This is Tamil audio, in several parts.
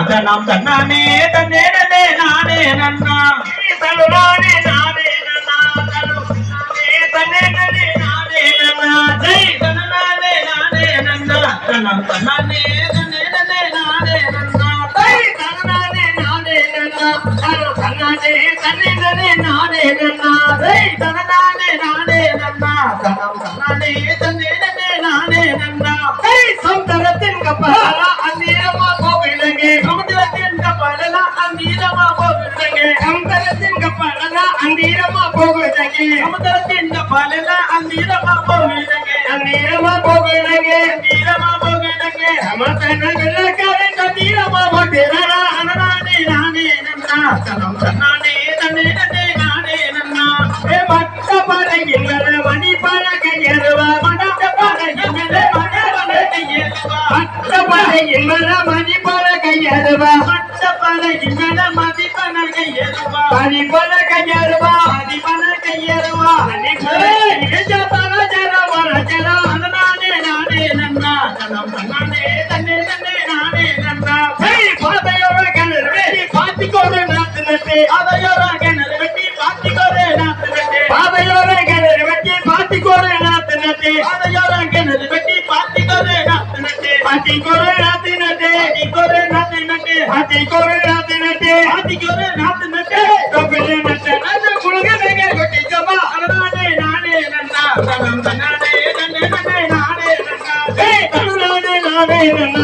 தனம் தன்னானே தன்னே நானே நன்னா தனுநானே நானே நன்னா தன்னே நானே நன்னா ஜெய் தனநானே நானே நன்னா தனம் தன்னானே தன்னே நானே நன்னா ஜெய் தனநானே நானே நன்னா தனம் தன்னானே தன்னே நானே நன்னா ஜெய் தனநானே நானே நன்னா தனம் தன்னானே தன்னே நானே நன்னா ஜெய் சமுத்திரத்தின் கப்பலா அந்நியமா போவிலங்கே சமுத்திரத்தின் கப்பலா அந்நியமா போவிலங்கே சமுத்திரத்தின் கப்பலா அந்நியமா போவிலங்கே சமுத்திரத்தின் கப்பலா அந்நியமா போவிலங்கே அந்நியமா போவிலங்கே அந்நியமா போவிலங்கே சமுத்திரத்தின் கப்பலா அந்நியமா போவிலங்கே அனனானே நானே நன்னா தனம் தன்னானே தன்னே நானே நன்னா ஏ மட்ட பறகின்ற மணி பறகையருவா மட்ட பறகின்ற மணி பறகையருவா மட்ட பறகின்ற மதி பறகையருவா மணி பறகையருவா மதி பறகையருவா நானே நானே நன்னா தனம் தன்னானே தன்னே நானே நன்னா பாதையோர கிணறு வெட்டி பாத்திக்கோடு நாத்து நட்டு அதையோர கிணறு வெட்டி பாத்திக்கோடு நாத்து நட்டு பாதையோர கிணறு வெட்டி பாத்திக்கோடு நாத்து நட்டு அதையோர கிணறு வெட்டி பாத்திக்கோடு நாத்து நட்டு பாத்திக்கோடு நாத்து நட்டு பாத்திக்கோடு நாத்து நட்டு பாத்திக்கோடு நாத்து நட்டு பாத்திக்கோடு நாத்து நட்டு கொப்பிலே நட்டு அந்த குழுகனே கொட்டி ஜமா நானே நானே நன்னா தனம் தன்னானே தன்னே நானே நன்னா ஏய் தன்னானே நானே நன்னா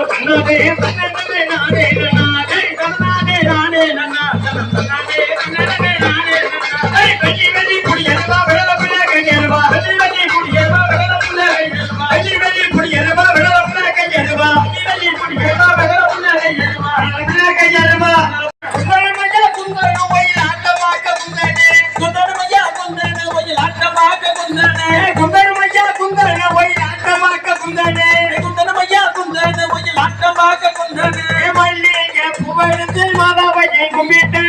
தன்னானே தன்னே நானே நன்னா ஏய் தன்னானே நானே நன்னா தனம் தன்னானே தன்னே நானே நன்னா ஏய் வெள்ளி வெள்ளி குடியரவா வெள்ளப்புல கையரவா வெள்ளி வெள்ளி குடியரவா வெள்ளப்புல கையரவா வெள்ளி வெள்ளி குடியரவா வெள்ளப்புல கையரவா வெள்ளி வெள்ளி குடியரவா வெள்ளப்புல கையரவா வெள்ளப்புல கையரவா குந்தரமையா குந்தரன ஒயில் ஆட்டமாக்க குந்தனே குந்தரமையா குந்தரன ஒயில் ஆட்டமாக்க குந்தனே குந்தரமையா குந்தரன ஒயில் ஆட்டமாக்க குந்தனே குந்தரமையா குந்தரன ஒயில் ஆட்டமாக்க குந்தனே மல்லிகை பூவெடுத்து மாதாவை கும்பிட்டு